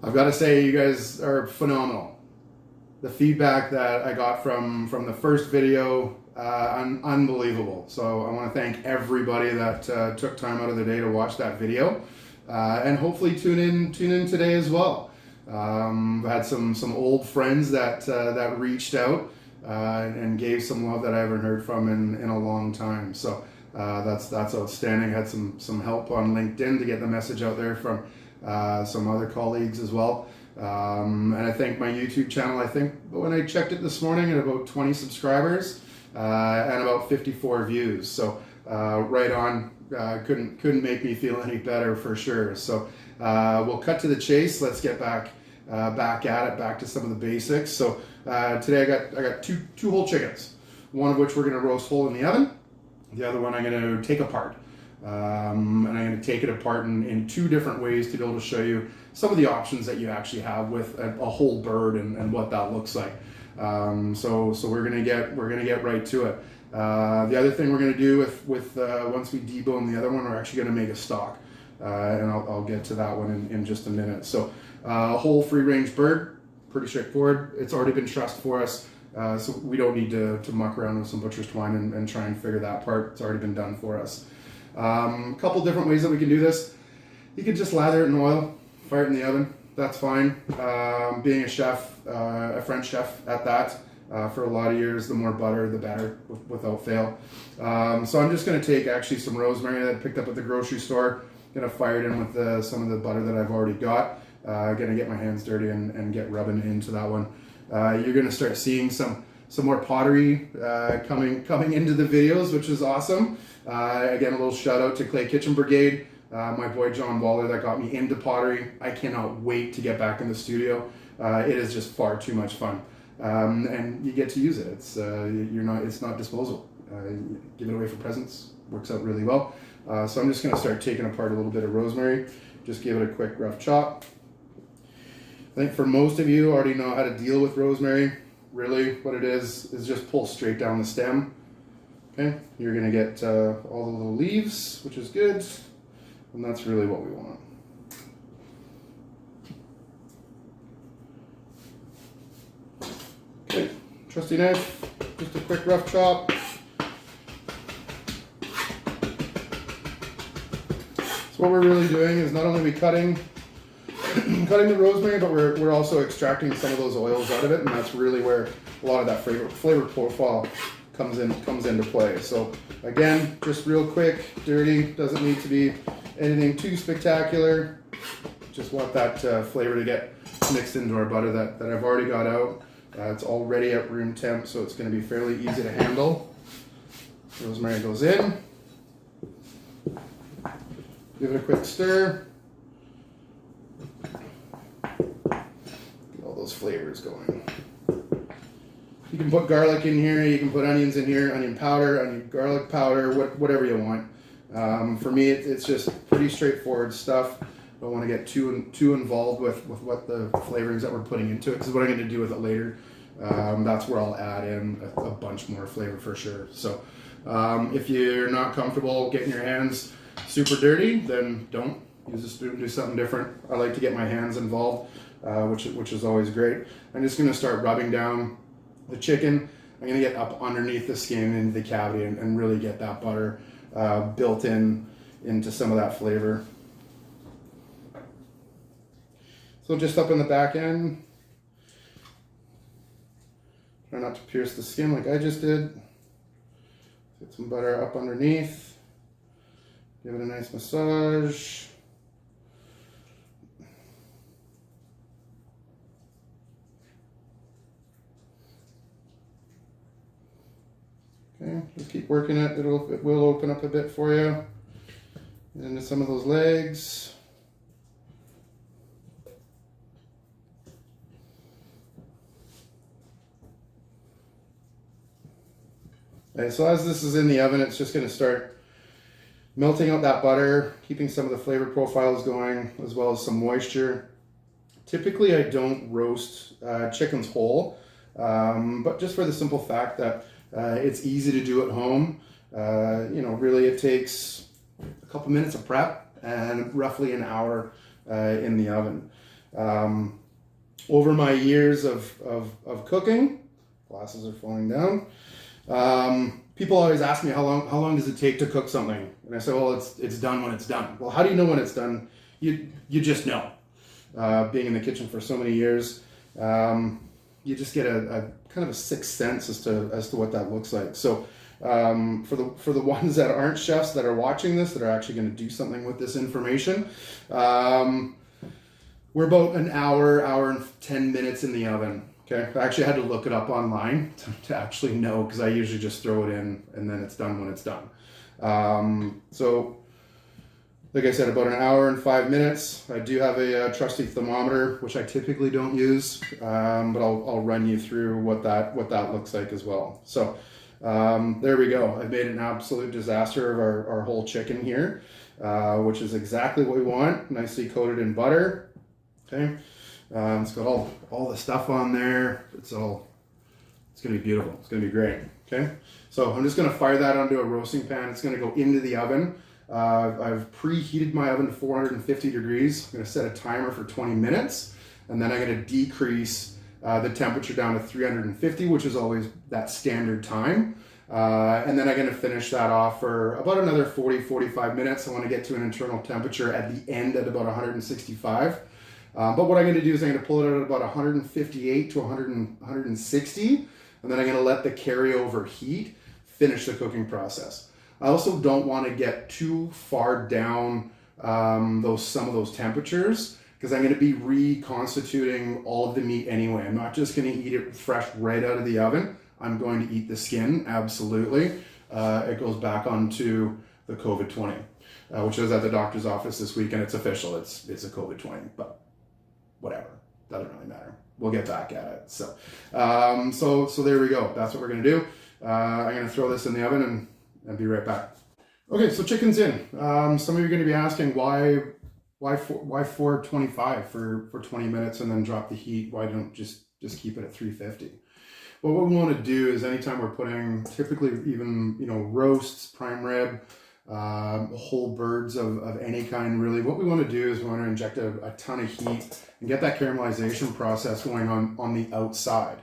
I've got to say, you guys are phenomenal. The feedback that I got from the first video, unbelievable. So I want to thank everybody that took time out of their day to watch that video, and hopefully tune in today as well. I had some old friends that reached out and gave some love that I haven't heard from in a long time. So that's outstanding. I had some help on LinkedIn to get the message out there from some other colleagues as well. And I think my YouTube channel, I think when I checked it this morning, at about 20 subscribers and about 54 views. So right on, couldn't make me feel any better for sure. So we'll cut to the chase. Let's get back to some of the basics. So today I got two whole chickens, one of which we're going to roast whole in the oven. The other one I'm going to take apart. And I'm going to take it apart in two different ways to be able to show you some of the options that you actually have with a whole bird and what that looks like. So we're going to get right to it. The other thing we're going to do with once we debone the other one, we're actually going to make a stock, and I'll get to that one in just a minute. So whole free range bird, pretty straightforward. It's already been trussed for us. So we don't need to muck around with some butcher's twine and try and figure that part. It's already been done for us. A couple different ways that we can do this. You could just lather it in oil, fire it in the oven. That's fine. Being a chef, a French chef at that, for a lot of years, the more butter, the better, without fail. So I'm just going to take actually some rosemary that I picked up at the grocery store. Going to fire it in with some of the butter that I've already got. Going to get my hands dirty and get rubbing into that one. You're going to start seeing some more pottery coming into the videos, which is awesome. Again, a little shout out to Clay Kitchen Brigade, my boy John Waller that got me into pottery. I cannot wait to get back in the studio. It is just far too much fun, and you get to use it. It's not disposable. Give it away for presents. Works out really well. So I'm just going to start taking apart a little bit of rosemary. Just give it a quick rough chop. I think for most of you already know how to deal with rosemary. Really, what it is just pull straight down the stem. Okay, you're gonna get all the little leaves, which is good, and that's really what we want. Okay, trusty knife, just a quick rough chop. So what we're really doing is not only are we cutting the rosemary, but we're also extracting some of those oils out of it, and that's really where a lot of that flavor profile comes into play. So again, just real quick, dirty, doesn't need to be anything too spectacular. Just want that flavor to get mixed into our butter that I've already got out. It's already at room temp, so it's going to be fairly easy to handle. Rosemary goes in. Give it a quick stir. Get all those flavors going. You can put garlic in here, you can put onions in here, onion powder, garlic powder, whatever you want. For me, it's just pretty straightforward stuff. Don't want to get too involved with what the flavorings that we're putting into it, because what I'm going to do with it later, that's where I'll add in a bunch more flavor for sure. So if you're not comfortable getting your hands super dirty, then don't use a spoon, do something different. I like to get my hands involved, which is always great. I'm just going to start rubbing down the chicken. I'm going to get up underneath the skin into the cavity and really get that butter built into some of that flavor. So just up in the back end, try not to pierce the skin like I just did. Get some butter up underneath, give it a nice massage. Okay, just keep working it. It will open up a bit for you. Get into some of those legs. Okay, so as this is in the oven, it's just going to start melting out that butter, keeping some of the flavor profiles going, as well as some moisture. Typically, I don't roast chickens whole, but just for the simple fact that it's easy to do at home. Really it takes a couple minutes of prep and roughly an hour in the oven. Over my years of cooking, glasses are falling down. People always ask me how long does it take to cook something, and I say, well, it's done when it's done. Well, how do you know when it's done? You just know. Being in the kitchen for so many years, you just get a kind of a sixth sense as to what that looks like. So for the ones that aren't chefs that are watching this, that are actually going to do something with this information, we're about an hour and 10 minutes in the oven. Okay, I actually had to look it up online to actually know, because I usually just throw it in and then it's done when it's done. So like I said, about an hour and 5 minutes. I do have a trusty thermometer, which I typically don't use, but I'll run you through what that looks like as well. So there we go. I've made an absolute disaster of our whole chicken here, which is exactly what we want. Nicely coated in butter. Okay, it's got all the stuff on there. It's gonna be beautiful. It's gonna be great. Okay, so I'm just gonna fire that onto a roasting pan. It's gonna go into the oven. I've preheated my oven to 450 degrees. I'm gonna set a timer for 20 minutes, and then I'm gonna decrease the temperature down to 350, which is always that standard time. And then I'm gonna finish that off for about another 40-45 minutes. I wanna get to an internal temperature at the end at about 165. But what I'm going to do is I'm going to pull it out at about 158 to 160, and then I'm going to let the carryover heat finish the cooking process. I also don't want to get too far down some of those temperatures, because I'm going to be reconstituting all of the meat anyway. I'm not just going to eat it fresh right out of the oven. I'm going to eat the skin, absolutely. It goes back onto the COVID-20, which I was at the doctor's office this week, and it's official. It's a COVID-20, but whatever, doesn't really matter. We'll get back at it. So there we go. That's what we're gonna do. I'm gonna throw this in the oven and be right back. Okay, so chicken's in. Some of you are gonna be asking why 425 for 20 minutes and then drop the heat? Why don't just keep it at 350? Well, what we want to do is anytime we're putting, typically even roasts, prime rib, whole birds of any kind, really, what we want to do is we want to inject a ton of heat and get that caramelization process going on the outside.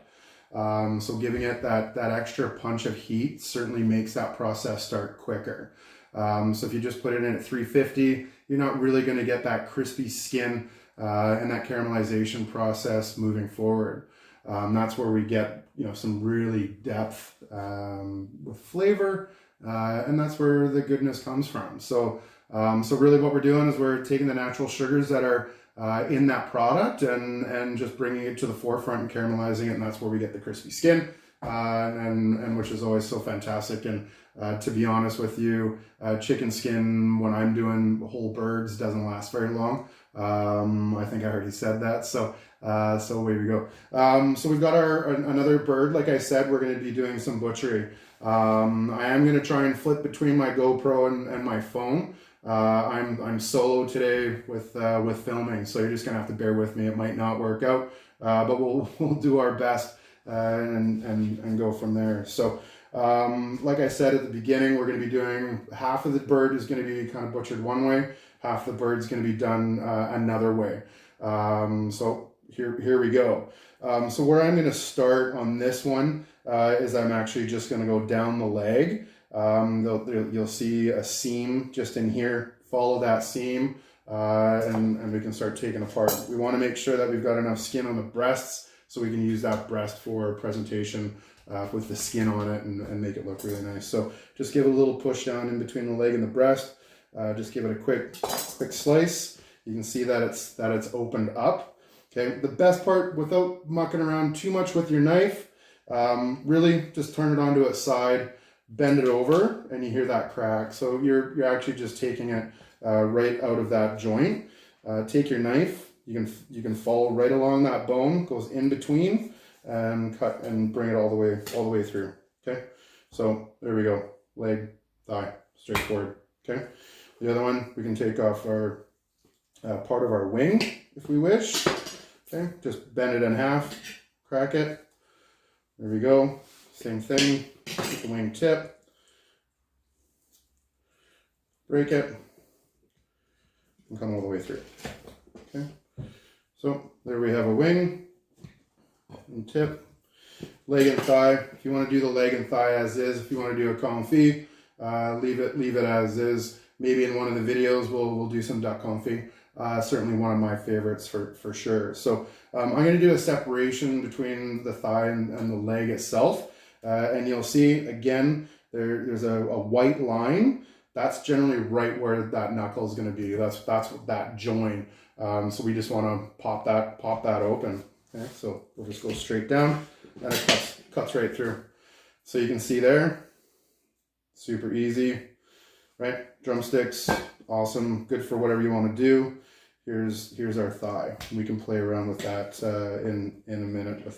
So giving it that extra punch of heat certainly makes that process start quicker. So if you just put it in at 350, you're not really going to get that crispy skin and that caramelization process moving forward. That's where we get some really depth with flavor. And that's where the goodness comes from. So really what we're doing is we're taking the natural sugars that are in that product and just bringing it to the forefront and caramelizing it, and that's where we get the crispy skin, and which is always so fantastic. And to be honest with you, chicken skin, when I'm doing whole birds, doesn't last very long. I think I already said that. So away we go. So we've got another bird. Like I said, we're going to be doing some butchery. I am going to try and flip between my GoPro and my phone. I'm solo today with filming, so you're just going to have to bear with me. It might not work out, but we'll do our best and go from there. So like I said at the beginning, we're going to be doing half of the bird is going to be kind of butchered one way, half the bird is going to be done another way. So here we go. So where I'm going to start on this one is I'm actually just going to go down the leg. You'll see a seam just in here. Follow that seam, and we can start taking apart. We want to make sure that we've got enough skin on the breasts so we can use that breast for presentation with the skin on it and make it look really nice. So just give it a little push down in between the leg and the breast. Just give it a quick slice. You can see that it's opened up. Okay, the best part, without mucking around too much with your knife, really just turn it onto its side, bend it over, and you hear that crack. So you're actually just taking it right out of that joint. Take your knife, you can follow right along that bone, goes in between, and cut and bring it all the way through. Okay, so there we go. Leg, thigh, straightforward. Okay, the other one, we can take off our part of our wing if we wish. Okay, just bend it in half, crack it. There we go. Same thing with the wing tip. Break it and come all the way through. Okay, So there we have a wing and tip, leg and thigh. If you want to do the leg and thigh as is, if you want to do a confit, leave it as is. Maybe in one of the videos we'll do some duck confit. Certainly one of my favorites for sure. So I'm going to do a separation between the thigh and the leg itself, and you'll see again there's a white line. That's generally right where that knuckle is going to be. That's that joint. So we just want to pop that open. Okay, so we'll just go straight down, and it cuts right through. So you can see there, super easy, right? Drumsticks, awesome, good for whatever you want to do. Here's our thigh. We can play around with that in a minute.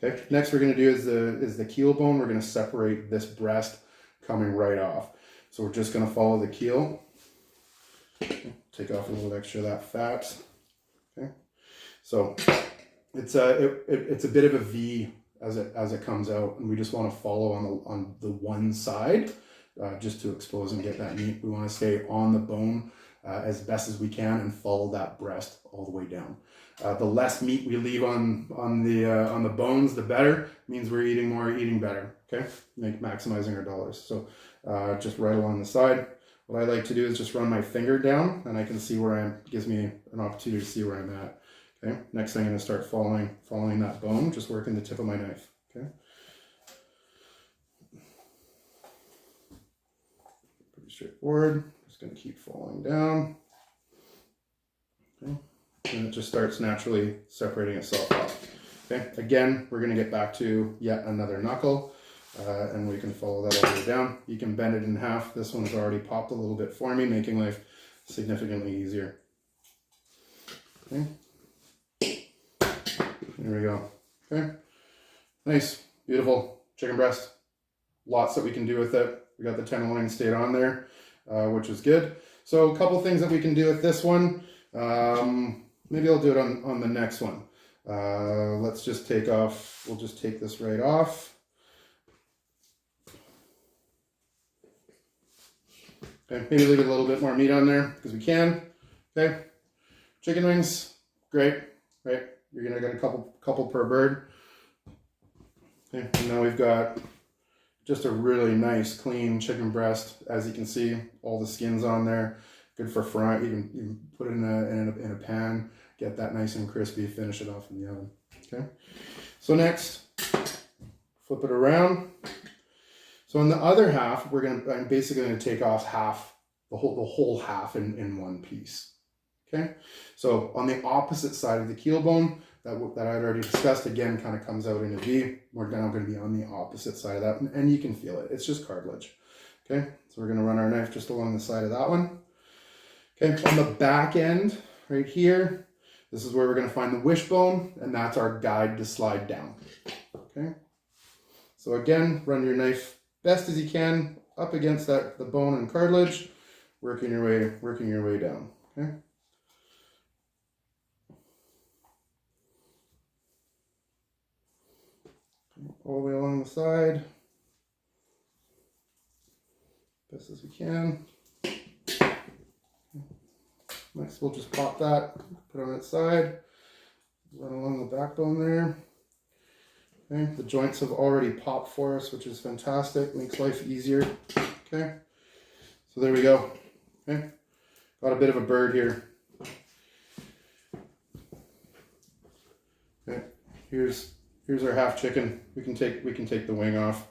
Okay, next we're going to do is the keel bone. We're going to separate this breast coming right off. So we're just going to follow the keel. Take off a little extra of that fat. Okay, so it's a bit of a V as it comes out, and we just want to follow on the one side just to expose and get that meat. We want to stay on the bone as best as we can and follow that breast all the way down. The less meat we leave on the bones, the better. Means we're eating more, eating better. Okay, maximizing our dollars. So just right along the side. What I like to do is just run my finger down, and I can see where I'm. Gives me an opportunity to see where I'm at. Okay. Next thing I'm going to start following that bone, just working the tip of my knife. Okay. Pretty straightforward. Just going to keep following down. Okay. And it just starts naturally separating itself off. Okay. Again, we're going to get back to yet another knuckle. And we can follow that all the way down. You can bend it in half. This one's already popped a little bit for me, making life significantly easier. Okay. There we go. Okay. Nice, beautiful chicken breast. Lots that we can do with it. We got the tenderloin stayed on there, which is good. So a couple things that we can do with this one. Maybe I'll do it on the next one. Let's just take off. We'll just take this right off. Okay, maybe leave a little bit more meat on there because we can. Okay, chicken wings, great, right? You're gonna get a couple per bird. Okay, and now we've got just a really nice, clean chicken breast. As you can see, all the skin's on there. Good for frying. You can put it in a pan, get that nice and crispy. Finish it off in the oven. Okay. So next, flip it around. So in the other half, I'm basically gonna take off half, the whole half in one piece. Okay. So on the opposite side of the keel bone that I'd already discussed, again, kind of comes out in a V. We're now going to be on the opposite side of that, and you can feel it. It's just cartilage. Okay. So we're going to run our knife just along the side of that one. Okay. On the back end, right here, this is where we're going to find the wishbone, and that's our guide to slide down. Okay. So again, run your knife best as you can up against the bone and cartilage, working your way down. Okay. All the way along the side, best as we can. Next, we'll just pop that, put it on its side, run along the backbone there. Okay, the joints have already popped for us, which is fantastic, makes life easier. Okay, so there we go. Okay, got a bit of a bird here. Okay, here's our half chicken. We can take the wing off,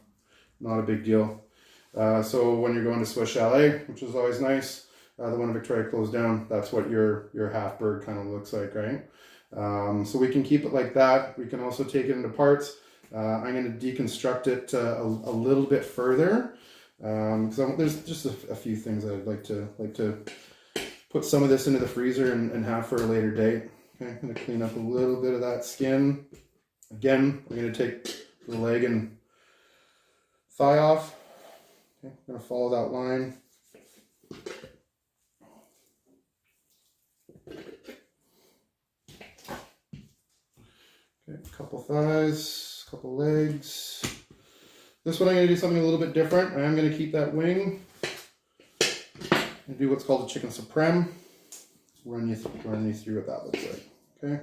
not a big deal. So when you're going to Swiss Chalet, which is always nice, the one in Victoria closed down. That's what your half bird kind of looks like, right? So we can keep it like that. We can also take it into parts. I'm going to deconstruct it a little bit further because there's just a few things I'd like to put some of this into the freezer and have for a later date. Okay, I'm going to clean up a little bit of that skin. Again, we're going to take the leg and thigh off. Okay, I'm going to follow that line. Okay, a couple thighs, a couple legs. This one I'm going to do something a little bit different. I am going to keep that wing and do what's called a chicken supreme. run you through what that looks like. Okay.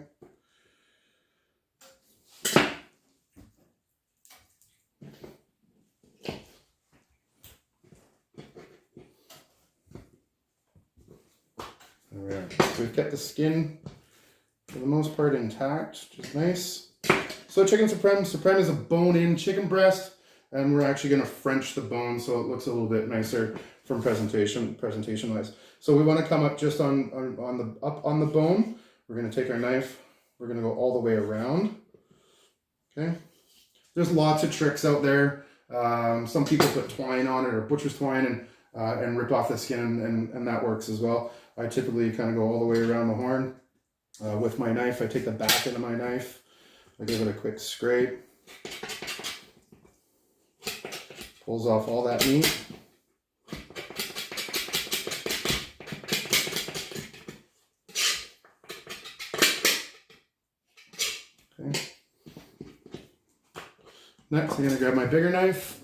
There we are. So we've kept the skin for the most part intact, which is nice. So chicken supreme. Supreme is a bone-in chicken breast, and we're actually going to French the bone so it looks a little bit nicer from presentation wise. So we want to come up just on the bone. We're going to take our knife. We're going to go all the way around. Okay. There's lots of tricks out there. Some people put twine on it or butcher's twine and rip off the skin, and that works as well. I typically kind of go all the way around the horn with my knife. I take the back end of my knife. I give it a quick scrape. Pulls off all that meat. Okay. Next, I'm going to grab my bigger knife.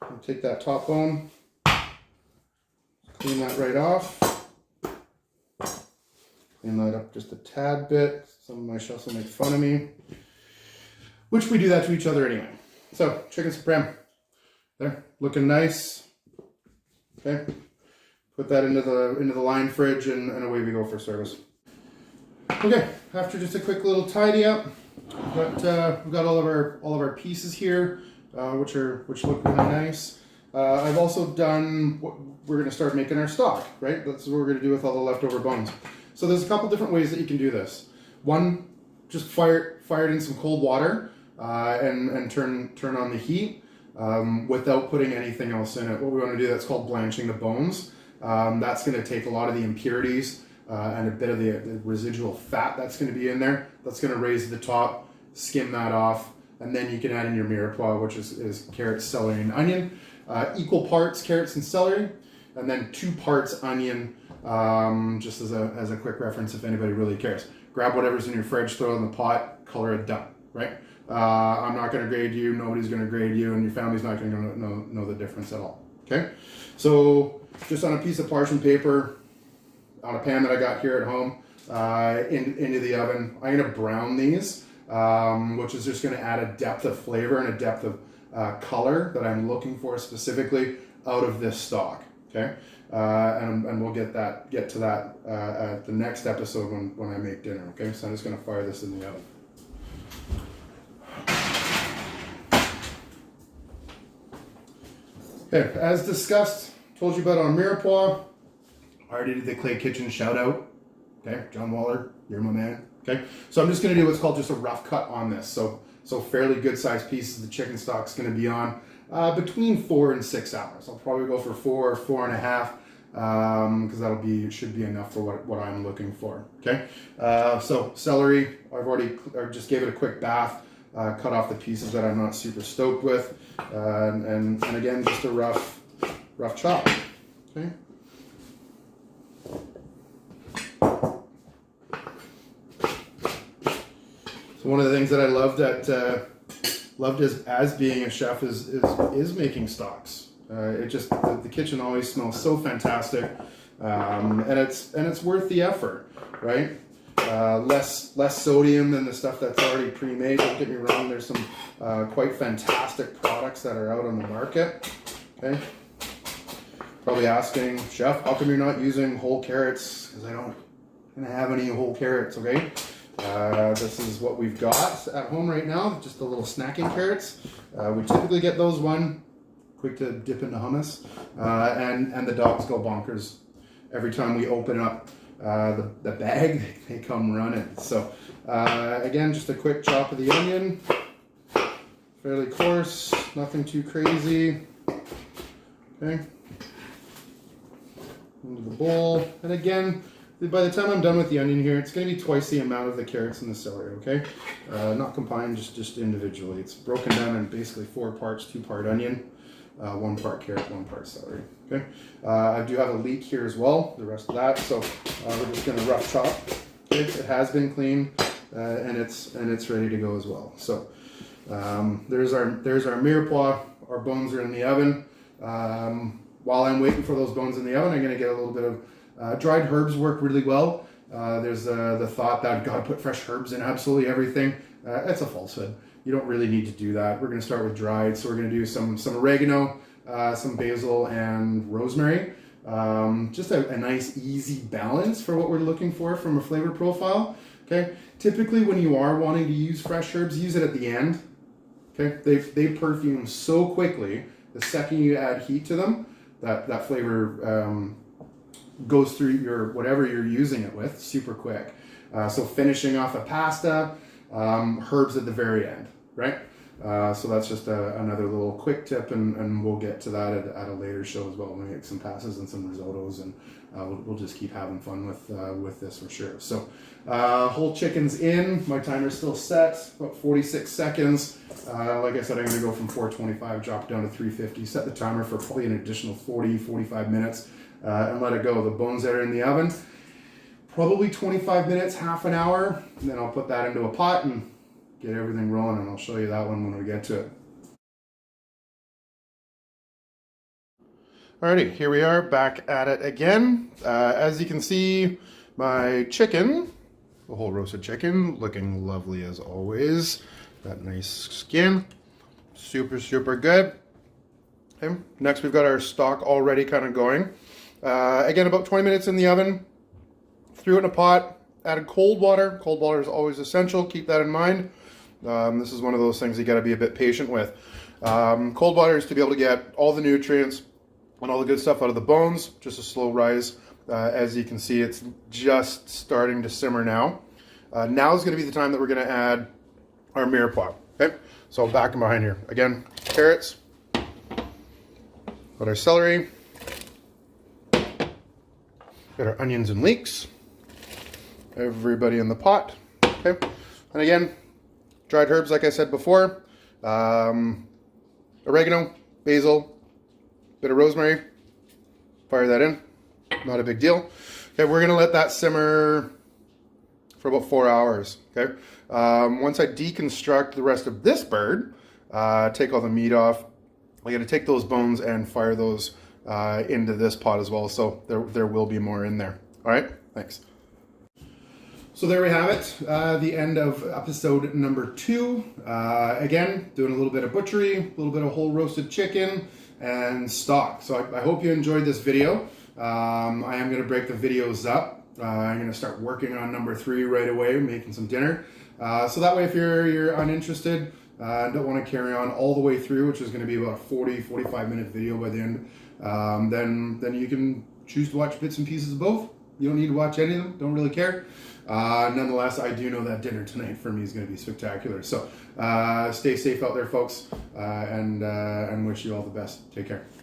I'll take that top bone. Clean that right off. Clean that up just a tad bit. Some of my chefs will make fun of me, which we do that to each other anyway. So, chicken supreme. There, looking nice. Okay. Put that into the line fridge and away we go for service. Okay, after just a quick little tidy up, we've got all of our pieces here, which look really nice. I've also done what we're going to start making our stock, right? That's what we're going to do with all the leftover bones. So there's a couple different ways that you can do this. One, just fire it in some cold water and turn on the heat without putting anything else in it. What we want to do, that's called blanching the bones. That's going to take a lot of the impurities and a bit of the residual fat that's going to be in there. That's going to raise the top, skim that off, and then you can add in your mirepoix, which is carrots, celery, and onion. Equal parts carrots and celery, and then 2 parts onion, just as a quick reference if anybody really cares. Grab whatever's in your fridge, throw it in the pot, color it done, right? I'm not going to grade you, nobody's going to grade you, and your family's not going to know the difference at all, okay? So just on a piece of parchment paper, on a pan that I got here at home, into the oven, I'm going to brown these, which is just going to add a depth of flavor and a depth of color that I'm looking for specifically out of this stock, okay? And we'll get to that at the next episode when I make dinner, okay? So I'm just going to fire this in the oven. Okay, as discussed, told you about our mirepoix. I already did the Clay Kitchen shout out. Okay, John Waller, you're my man. Okay, so I'm just going to do what's called just a rough cut on this. So fairly good sized pieces. The chicken stock's going to be on between 4 and 6 hours. I'll probably go for 4.5 because should be enough for what I'm looking for. Okay, so celery, I just gave it a quick bath. Cut off the pieces that I'm not super stoked with, and again just a rough chop. Okay. So one of the things that I loved as being a chef is making stocks. The kitchen always smells so fantastic, and it's worth the effort, right? Less sodium than the stuff that's already pre-made. Don't get me wrong, there's some quite fantastic products that are out on the market. Okay, probably asking, Chef, how come you're not using whole carrots? Because I don't have any whole carrots. Okay, this is what we've got at home right now, just the little snacking carrots. We typically get those quick to dip into hummus, and the dogs go bonkers every time we open up the bag. They come running. So again, just a quick chop of the onion, fairly coarse, nothing too crazy. Okay, into the bowl, and again, by the time I'm done with the onion here, it's going to be twice the amount of the carrots and the celery. Okay, not combined, just individually. It's broken down in basically 4 parts: 2-part onion, 1 part carrot, 1 part celery. Okay, I do have a leek here as well, the rest of that, so we're just going to rough chop. Okay, it has been cleaned, and it's ready to go as well. So there's our mirepoix. Our bones are in the oven. While I'm waiting for those bones in the oven, I'm going to get a little bit Dried herbs work really well. There's the thought that gotta put fresh herbs in absolutely everything. That's a falsehood. You don't really need to do that. We're gonna start with dried, so we're gonna do some oregano, some basil, and rosemary. Just a nice easy balance for what we're looking for from a flavor profile. Okay, typically when you are wanting to use fresh herbs, use it at the end. Okay, they perfume so quickly. The second you add heat to them, that flavor goes through your whatever you're using it with super quick. So finishing off a pasta, herbs at the very end, right? So that's just another little quick tip, and we'll get to that at a later show as well. We'll make some pastas and some risottos, and we'll just keep having fun with this for sure. So whole chicken's in. My timer's still set, about 46 seconds. Like I said, I'm going to go from 425, drop it down to 350, set the timer for probably an additional 40-45 minutes, and let it go. The bones that are in the oven, probably 25 minutes, half an hour, and then I'll put that into a pot and get everything rolling, and I'll show you that one when we get to it. Alrighty, here we are back at it again. As you can see, my chicken, the whole roasted chicken, looking lovely as always. That nice skin, super good. Okay, next we've got our stock already kind of going. Again, about 20 minutes in the oven. Threw it in a pot, added cold water. Cold water is always essential, keep that in mind. This is one of those things you got to be a bit patient with. Cold water is to be able to get all the nutrients and all the good stuff out of the bones. Just a slow rise. As you can see, it's just starting to simmer now. Now is going to be the time that we're going to add our mirepoix. Okay, so back and behind here. Again, carrots, got our celery, got our onions and leeks. Everybody in the pot. Okay, and again, dried herbs, like I said before, oregano, basil, bit of rosemary, fire that in, not a big deal. Okay, we're gonna let that simmer for about 4 hours, okay? Once I deconstruct the rest of this bird, take all the meat off, I gotta take those bones and fire those into this pot as well, so there will be more in there. All right, thanks. So there we have it, the end of episode number 2. Again, doing a little bit of butchery, a little bit of whole roasted chicken, and stock. So I hope you enjoyed this video. I am going to break the videos up. I'm going to start working on number 3 right away, making some dinner. So that way if you're uninterested, and don't want to carry on all the way through, which is going to be about a 40-45 minute video by the end, then you can choose to watch bits and pieces of both. You don't need to watch any of them, don't really care. Nonetheless, I do know that dinner tonight for me is going to be spectacular. So stay safe out there, folks, and wish you all the best. Take care.